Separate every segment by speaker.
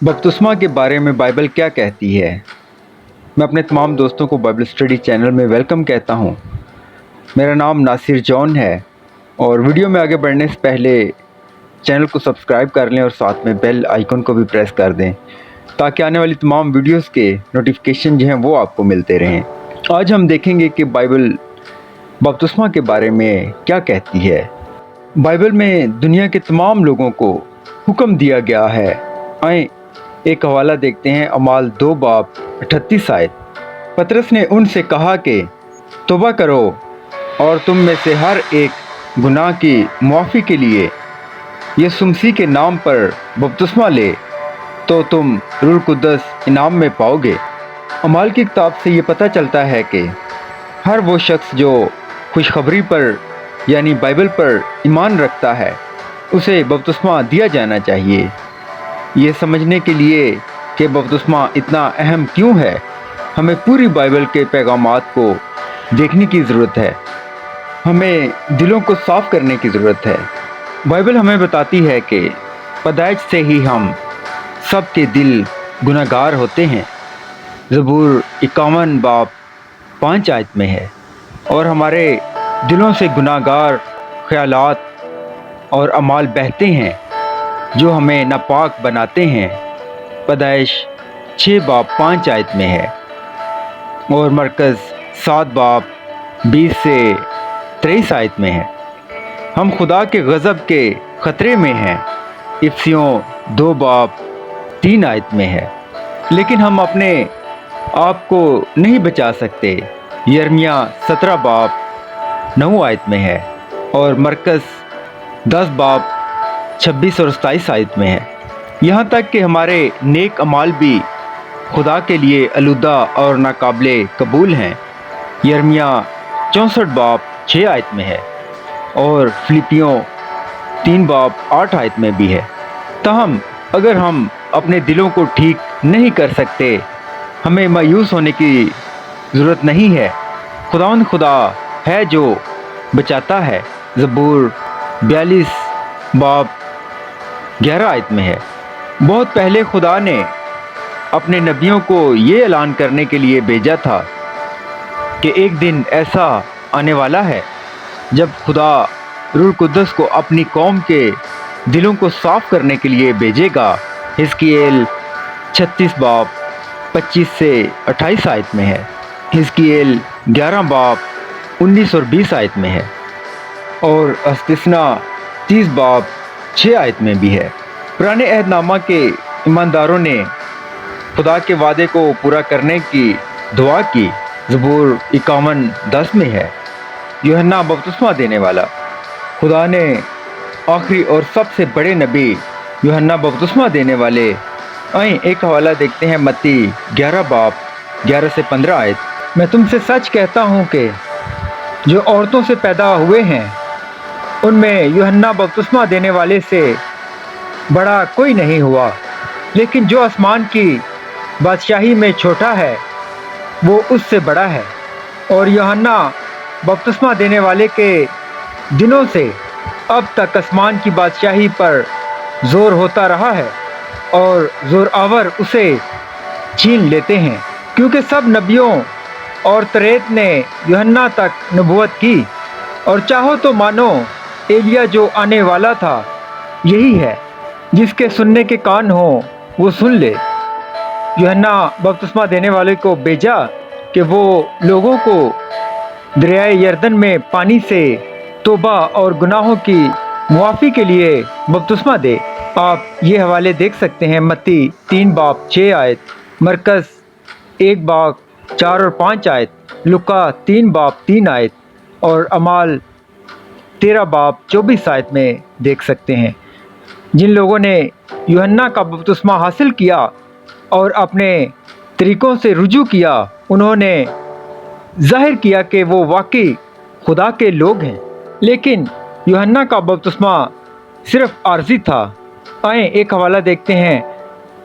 Speaker 1: बपतिस्मा के बारे में बाइबल क्या कहती है। मैं अपने तमाम दोस्तों को बाइबल स्टडी चैनल में वेलकम कहता हूं। मेरा नाम नासिर जॉन है और वीडियो में आगे बढ़ने से पहले चैनल को सब्सक्राइब कर लें और साथ में बेल आइकन को भी प्रेस कर दें ताकि आने वाली तमाम वीडियोस के नोटिफिकेशन जो हैं वो आपको मिलते रहें। आज हम देखेंगे कि बाइबल बपतिस्मा के बारे में क्या कहती है। बाइबल में दुनिया के तमाम लोगों को हुक्म दिया गया है। आए एक हवाला देखते हैं, अमाल 2 बाब 38 आयत। पतरस ने उनसे कहा कि तौबा करो और तुम में से हर एक गुनाह की मुआफ़ी के लिए यीशु मसीह के नाम पर बपतिस्मा ले तो तुम रूह कुद्दस इनाम में पाओगे। अमाल की किताब से ये पता चलता है कि हर वो शख्स जो खुशखबरी पर यानी बाइबल पर ईमान रखता है उसे बपतिस्मा दिया जाना चाहिए। ये समझने के लिए कि बपतिस्मा इतना अहम क्यों है, हमें पूरी बाइबल के पैगामात को देखने की ज़रूरत है। हमें दिलों को साफ़ करने की ज़रूरत है। बाइबल हमें बताती है कि पैदाइश से ही हम सब के दिल गुनाहगार होते हैं। ज़बूर 51 बाब 5 आयत में है, और हमारे दिलों से गुनाहगार ख्यालात और अमाल बहते हैं जो हमें नापाक बनाते हैं। पैदाइश 6 बाब 5 आयत में है और मरकज़ 7 बाब 20 से 23 आयत में है। हम खुदा के गज़ब के ख़तरे में हैं। इफसियों 2 बाब 3 आयत में है, लेकिन हम अपने आप को नहीं बचा सकते। यिर्मयाह 17 बाब 9 आयत में है और मरकज़ 10 बाब 26 और 27 आयत में है। यहाँ तक कि हमारे नेक अमाल भी खुदा के लिए अलूदा और नाकाबिले कबूल हैं। यिर्मयाह 64 बाब 6 आयत में है और फिलिपियों 3 बाब 8 आयत में भी है। ताहम अगर हम अपने दिलों को ठीक नहीं कर सकते, हमें मायूस होने की ज़रूरत नहीं है। खुदावंद खुदा है जो बचाता है। ज़बूर 42 बाब 11 आयत में है। बहुत पहले खुदा ने अपने नबियों को ये ऐलान करने के लिए भेजा था कि एक दिन ऐसा आने वाला है जब खुदा रूह कुद्दस को अपनी कौम के दिलों को साफ़ करने के लिए भेजेगा। हिजकिय्येल 36 बाब 25 से 28 आयत में है। हिजकिय्येल 11 बाब 19 और 20 आयत में है और इस्तिस्ना 30 बाब 6 आयत में भी है। पुराने अहदनामा के ईमानदारों ने खुदा के वादे को पूरा करने की दुआ की। ज़बूर 51 10 में है। यूहन्ना बपतिस्मा देने वाला। खुदा ने आखिरी और सबसे बड़े नबी यूहन्ना बपतिस्मा देने वाले। आइए एक हवाला देखते हैं, मत्ती 11 बाब 11 से 15 आयत। मैं तुमसे सच कहता हूँ कि जो औरतों से पैदा हुए हैं उनमें यूहन्ना बपतिस्मा देने वाले से बड़ा कोई नहीं हुआ, लेकिन जो आसमान की बादशाही में छोटा है वो उससे बड़ा है। और यूहन्ना बपतिस्मा देने वाले के दिनों से अब तक आसमान की बादशाही पर ज़ोर होता रहा है और ज़ोर आवर उसे छीन लेते हैं, क्योंकि सब नबियों और तरेत ने यूहन्ना तक नबूवत की। और चाहो तो मानो एलिया जो आने वाला था यही है। जिसके सुनने के कान हो वो सुन ले। यूहन्ना बपतिस्मा देने वाले को भेजा कि वो लोगों को दरियाए यरदन में पानी से तौबा और गुनाहों की मुआफ़ी के लिए बपतिस्मा दे। आप ये हवाले देख सकते हैं, मत्ती 3 बाब 6 आयत, मरकज़ 1 बाब 4 और 5 आयत, लुका 3 बाब 3 आयत और अमाल 13 बाब 24 आयत में देख सकते हैं। जिन लोगों ने यूहन्ना का बपतिस्मा हासिल किया और अपने तरीक़ों से रुजू किया, उन्होंने ज़ाहिर किया कि वो वाकई खुदा के लोग हैं। लेकिन यूहन्ना का बपतिस्मा सिर्फ़ आर्जी था। आए एक हवाला देखते हैं,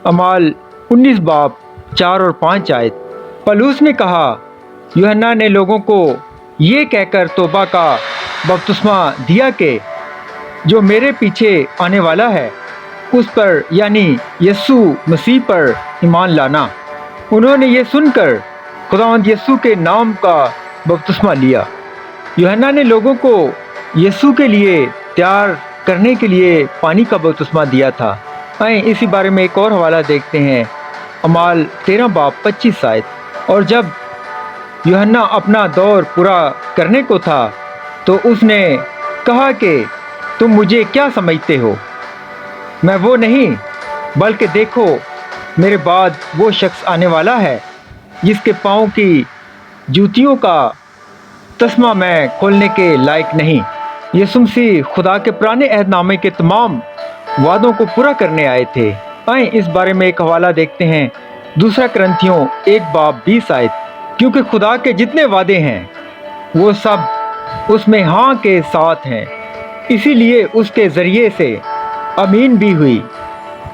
Speaker 1: अमाल 19 बाब 4 और 5 आयत। पलूस ने कहा, यूहन्ना ने लोगों को ये कहकर तौबा का बपतिस्मा दिया कि जो मेरे पीछे आने वाला है उस पर यानी यीशु मसीह पर ईमान लाना। उन्होंने ये सुनकर खुदावंद यीशु के नाम का बपतिस्मा लिया। यूहन्ना ने लोगों को यीशु के लिए तैयार करने के लिए पानी का बपतिस्मा दिया था। आइए इसी बारे में एक और हवाला देखते हैं, अमाल 13 बाब 25 आयत। और जब यूहन्ना अपना दौर पूरा करने को था तो उसने कहा कि तुम मुझे क्या समझते हो, मैं वो नहीं, बल्कि देखो मेरे बाद वो शख्स आने वाला है जिसके पाँव की जूतियों का तस्मा मैं खोलने के लायक नहीं। यीशु मसीह खुदा के पुराने अहदनामे के तमाम वादों को पूरा करने आए थे। आइए इस बारे में एक हवाला देखते हैं, दूसरा करंथियों 1 बाब 20 आयत। क्योंकि खुदा के जितने वादे हैं वो सब उसमें हाँ के साथ हैं, इसीलिए उसके ज़रिए से आमीन भी हुई,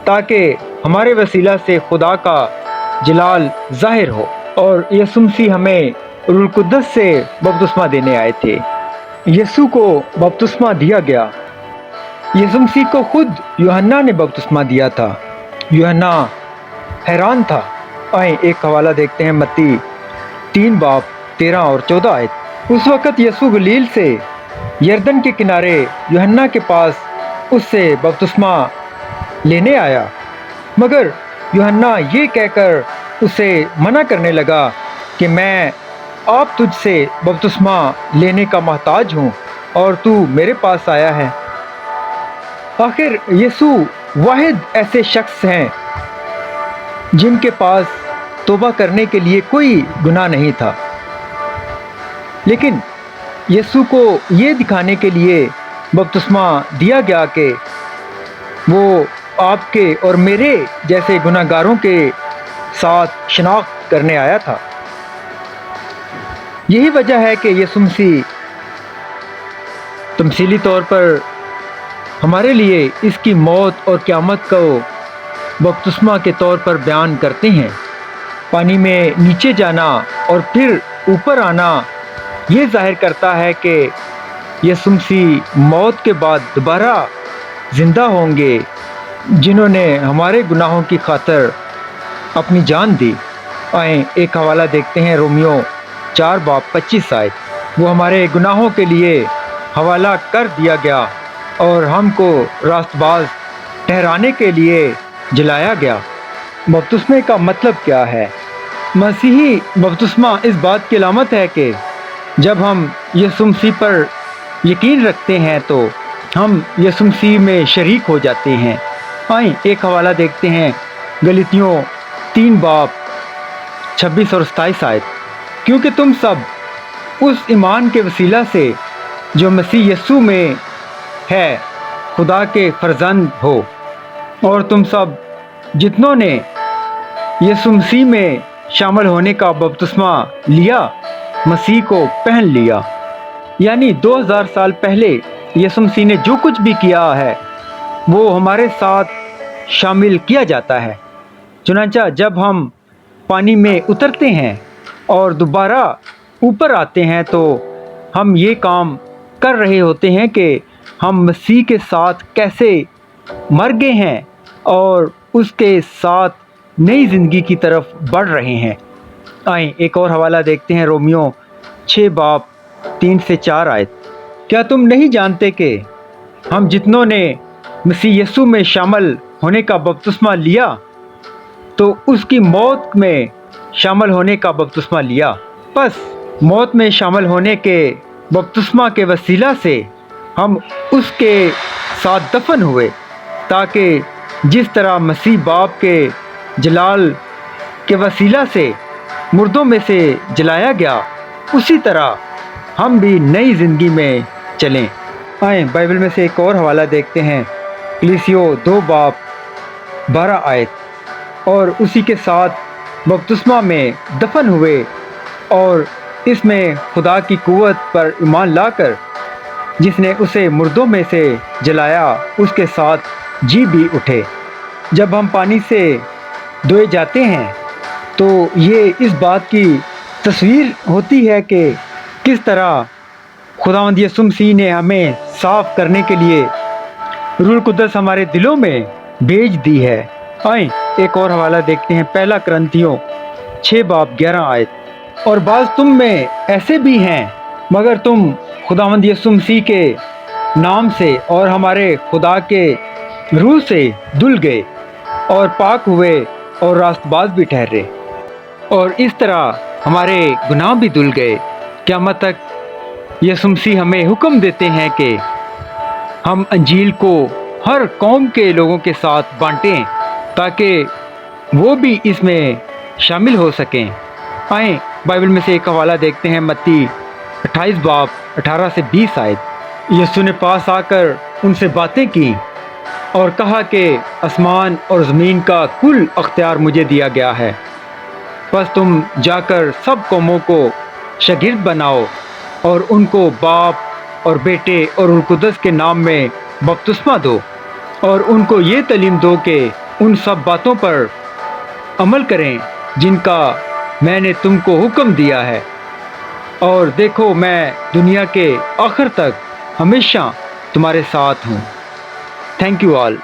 Speaker 1: ताकि हमारे वसीला से खुदा का जलाल ज़ाहिर हो। और यीशु मसीह हमें रूह कुद्दस से बपतिस्मा देने आए थे। यीशु को बपतिस्मा दिया गया। यीशु मसीह को खुद यूहन्ना ने बपतिस्मा दिया था। यूहन्ना हैरान था। आए एक हवाला देखते हैं, मत्ती 3 बाब 13 और 14 आयत। उस वक़्त यीशु गलील से यरदन के किनारे यूहन्ना के पास उससे बपतिस्मा लेने आया, मगर यूहन्ना ये कहकर उसे मना करने लगा कि मैं आप तुझसे बपतिस्मा लेने का मोहताज हूँ और तू मेरे पास आया है। आखिर यीशु वाहिद ऐसे शख्स हैं जिनके पास तौबा करने के लिए कोई गुनाह नहीं था, लेकिन यीशु को ये दिखाने के लिए बपतिस्मा दिया गया कि वो आपके और मेरे जैसे गुनाहगारों के साथ शनाख्त करने आया था। यही वजह है कि यीशु मसीह तमसीली तौर पर हमारे लिए इसकी मौत और क़यामत को बपतिस्मा के तौर पर बयान करते हैं। पानी में नीचे जाना और फिर ऊपर आना ये जाहिर करता है कि यीशु मसीह मौत के बाद दोबारा ज़िंदा होंगे, जिन्होंने हमारे गुनाहों की खातिर अपनी जान दी। आए एक हवाला देखते हैं, रोमियो 4 बाब 25 आयत। वो हमारे गुनाहों के लिए हवाला कर दिया गया और हमको रास्तबाज ठहराने के लिए जलाया गया। बपतिस्मे का मतलब क्या है? मसीही बपतिस्मा इस बात की अलामत है कि जब हम यीशु मसीह पर यकीन रखते हैं तो हम यीशु मसीह में शरीक हो जाते हैं। आइए एक हवाला देखते हैं, गलतियों 3 बाब 26 और 27 आयत। क्योंकि तुम सब उस ईमान के वसीला से जो मसीह यीशु में है खुदा के फर्जंद हो, और तुम सब जितनों ने यीशु मसीह में शामिल होने का बपतिस्मा लिया, मसीह को पहन लिया। यानी 2000 साल पहले यीशु मसीह ने जो कुछ भी किया है वो हमारे साथ शामिल किया जाता है। चुनांचा जब हम पानी में उतरते हैं और दोबारा ऊपर आते हैं तो हम ये काम कर रहे होते हैं कि हम मसीह के साथ कैसे मर गए हैं और उसके साथ नई ज़िंदगी की तरफ बढ़ रहे हैं। आए एक और हवाला देखते हैं, रोमियो 6 बाब 3 से 4 आयत। क्या तुम नहीं जानते कि हम जितनों ने मसीह यीशु में शामिल होने का बपतिस्मा लिया तो उसकी मौत में शामिल होने का बपतिस्मा लिया। बस मौत में शामिल होने के बपतिस्मा के वसीला से हम उसके साथ दफन हुए, ताकि जिस तरह मसीह बाप के जलाल के वसीला से मुर्दों में से जलाया गया, उसी तरह हम भी नई ज़िंदगी में चलें। आए बाइबल में से एक और हवाला देखते हैं, कलीसियों 2 बाब 12 आयत। और उसी के साथ बपतिस्मा में दफन हुए और इसमें खुदा की कुव्वत पर ईमान लाकर जिसने उसे मुर्दों में से जलाया, उसके साथ जी भी उठे। जब हम पानी से धोए जाते हैं तो ये इस बात की तस्वीर होती है कि किस तरह खुदावंद यीशु मसीह ने हमें साफ़ करने के लिए रूह कुद्दस हमारे दिलों में भेज दी है। आए एक और हवाला देखते हैं, पहला करंथियों 6 बाब 11 आयत। और बाज़ तुम में ऐसे भी हैं, मगर तुम खुदावंद यीशु मसीह के नाम से और हमारे खुदा के रूह से धुल गए और पाक हुए और रास्तबाज भी ठहरे, और इस तरह हमारे गुनाह भी धुल गए। क़यामत तक यीशु मसीह हमें हुक्म देते हैं कि हम अंजील को हर कौम के लोगों के साथ बांटें ताकि वो भी इसमें शामिल हो सकें। आए बाइबल में से एक हवाला देखते हैं, मत्ती 28 बाब 18 से 20 आयत। यीशु ने पास आकर उनसे बातें की और कहा कि आसमान और ज़मीन का कुल अख्तियार मुझे दिया गया है, बस तुम जाकर सब कौमों को शागिर्द बनाओ और उनको बाप और बेटे और रूह कुद्दस के नाम में बपतिस्मा दो और उनको ये तालीम दो कि उन सब बातों पर अमल करें जिनका मैंने तुमको हुक्म दिया है, और देखो मैं दुनिया के आखिर तक हमेशा तुम्हारे साथ हूँ। Thank you all.